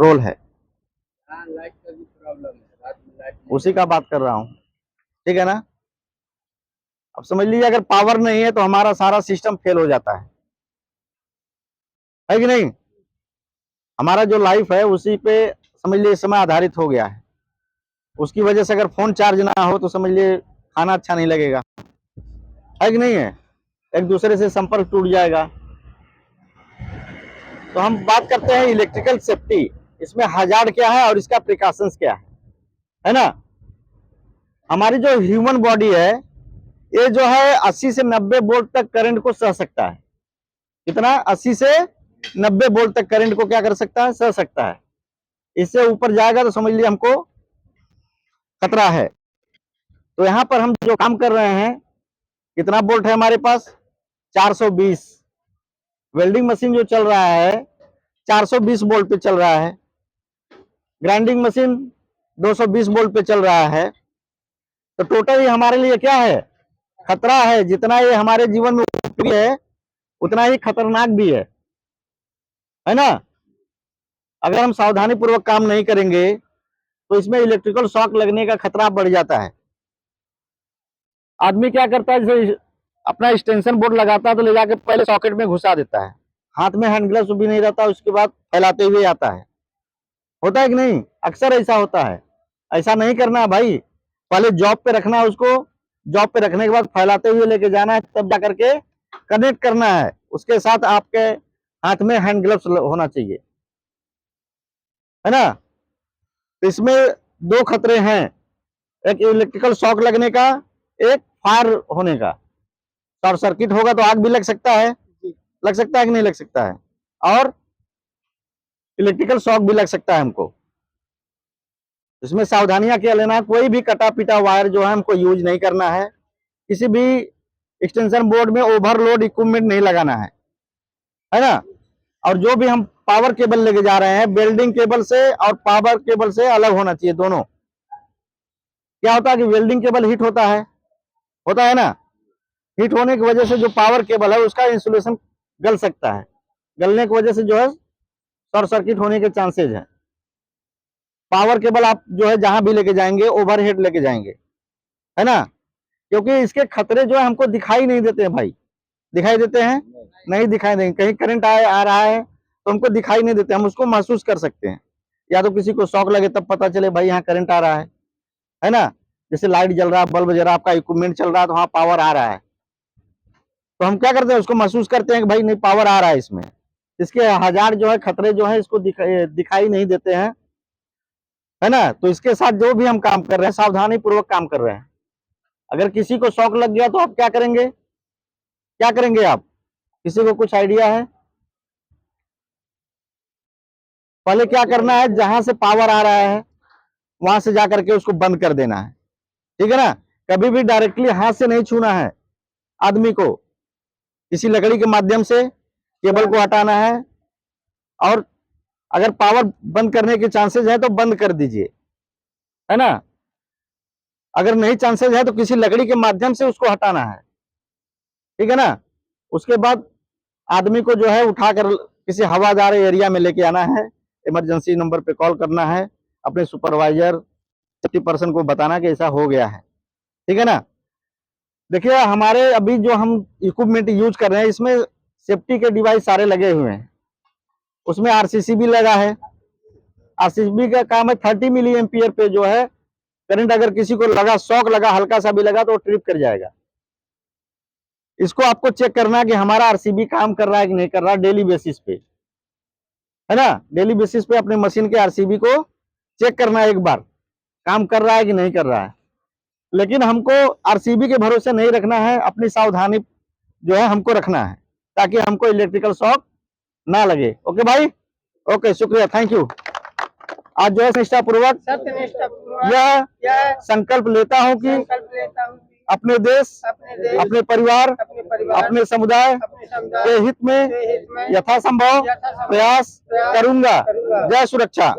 Role है। हाँ, light का भी प्रॉब्लम है, रात में लाइट उसी का बात कर रहा हूँ, ठीक है ना। अब समझ लीजिए अगर पावर नहीं है तो हमारा सारा सिस्टम फेल हो जाता है कि नहीं। हमारा जो लाइफ है उसी पे समझ लीजिए इस समय आधारित हो गया है। उसकी वजह से अगर फोन चार्ज ना हो तो समझ लीजिए खाना अच्छा नहीं लगेगा, है कि नहीं है। एक दूसरे से संपर्क टूट जाएगा। तो हम बात करते हैं इलेक्ट्रिकल सेफ्टी, इसमें हजार्ड क्या है और इसका प्रिकॉशंस क्या है ना। हमारी जो ह्यूमन बॉडी है ये जो है 80 से 90 वोल्ट तक करंट को सह सकता है। कितना? 80 से 90 वोल्ट तक करंट को क्या कर सकता है? सह सकता है। इससे ऊपर जाएगा तो समझ लीजिए हमको खतरा है। तो यहां पर हम जो काम कर रहे हैं, कितना वोल्ट है हमारे पास? 420। वेल्डिंग मशीन जो चल रहा है 420 वोल्ट पे चल रहा है। ग्राइंडिंग मशीन 220 वोल्ट पे चल रहा है। तो टोटल ये हमारे लिए क्या है? खतरा है। जितना ये हमारे जीवन में उपयोगी है उतना ही खतरनाक भी है ना। अगर हम सावधानी पूर्वक काम नहीं करेंगे तो इसमें इलेक्ट्रिकल शॉक लगने का खतरा बढ़ जाता है। आदमी क्या करता है, जैसे अपना एक्सटेंशन बोर्ड लगाता है तो ले जाके पहले सॉकेट में घुसा देता है, हाथ में हैंड ग्लव्स भी नहीं रहता, उसके बाद फैलाते हुए आता है। होता है कि नहीं? अक्सर ऐसा होता है। ऐसा नहीं करना है भाई। पहले जॉब पे रखना है उसको, जॉब पे रखने के बाद फैलाते हुए लेके जाना है, तब जा करके कनेक्ट करना है। उसके साथ आपके हाथ में हैंड ग्लव्स होना चाहिए, है ना। तो इसमें दो खतरे हैं, एक इलेक्ट्रिकल शॉक लगने का, एक फायर होने का। शॉर्ट सर्किट होगा तो आग भी लग सकता है, लग सकता है कि नहीं लग सकता है, और इलेक्ट्रिकल शॉक भी लग सकता है हमको। इसमें सावधानियां क्या लेना है, कोई भी कटा पिटा वायर जो है हमको यूज नहीं करना है। किसी भी एक्सटेंशन बोर्ड में ओवरलोड इक्विपमेंट नहीं लगाना है ना। और जो भी हम पावर केबल लेके जा रहे हैं, वेल्डिंग केबल से और पावर केबल से अलग होना चाहिए दोनों। क्या होता है कि वेल्डिंग केबल हीट होता है ना। हीट होने की वजह से जो पावर केबल है उसका इंसुलेशन गल सकता है। गलने की वजह से जो है शॉर्ट सर्किट होने के चांसेज है। पावर केबल आप जो है जहां भी लेके जाएंगे ओवरहेड लेके जाएंगे, है ना। क्योंकि इसके खतरे जो है हमको दिखाई नहीं देते हैं भाई। दिखाई देते हैं? नहीं दिखाई देंगे। कहीं करंट आ रहा है तो हमको दिखाई नहीं देते, हम उसको महसूस कर सकते हैं। या तो किसी को शॉक लगे तब पता चले भाई यहाँ करंट आ रहा है ना। जैसे लाइट जल रहा है, बल्ब जल रहा, आपका इक्विपमेंट चल रहा है तो वहां पावर आ रहा है, तो हम क्या करते हैं? उसको महसूस करते हैं कि भाई नहीं पावर आ रहा है इसमें। इसके हजार जो है खतरे जो है इसको दिखाई नहीं देते हैं, है ना। तो इसके साथ जो भी हम काम कर रहे हैं सावधानी पूर्वक काम कर रहे हैं। अगर किसी को शॉक लग गया तो आप क्या करेंगे? क्या करेंगे आप? किसी को कुछ आइडिया है? पहले क्या करना है, जहां से पावर आ रहा है वहां से जाकर के उसको बंद कर देना है, ठीक है ना। कभी भी डायरेक्टली हाथ से नहीं छूना है आदमी को। किसी लकड़ी के माध्यम से केबल को हटाना है, और अगर पावर बंद करने के चांसेस है तो बंद कर दीजिए, है ना। अगर नहीं चांसेस है तो किसी लकड़ी के माध्यम से उसको हटाना है, ठीक है ना। उसके बाद आदमी को जो है उठाकर किसी हवादार एरिया में लेके आना है। इमरजेंसी नंबर पे कॉल करना है, अपने सुपरवाइजर सेफ्टी पर्सन को बताना कि ऐसा हो गया है, ठीक है ना। देखिए हमारे अभी जो हम इक्विपमेंट यूज कर रहे हैं इसमें सेफ्टी के डिवाइस सारे लगे हुए हैं। उसमें आरसीसी भी लगा है। आरसीसी का काम है 30 मिली एम्पियर पे जो है करंट अगर किसी को लगा, शॉक लगा, हल्का सा भी लगा तो वो ट्रिप कर जाएगा। इसको आपको चेक करना है कि हमारा आरसीबी काम कर रहा है कि नहीं कर रहा, डेली बेसिस पे, है ना। डेली बेसिस पे अपने मशीन के आरसीबी को चेक करना है, एक बार काम कर रहा है कि नहीं कर रहा है। लेकिन हमको आरसीबी के भरोसे नहीं रखना है, अपनी सावधानी जो है हमको रखना है ताकि हमको इलेक्ट्रिकल शॉक ना लगे। ओके भाई, ओके, शुक्रिया, थैंक यू। आज जो है निष्ठापूर्वक यह संकल्प लेता हूं कि अपने देश, अपने परिवार, अपने समुदाय के हित में यथासंभव प्रयास करूंगा। जय सुरक्षा।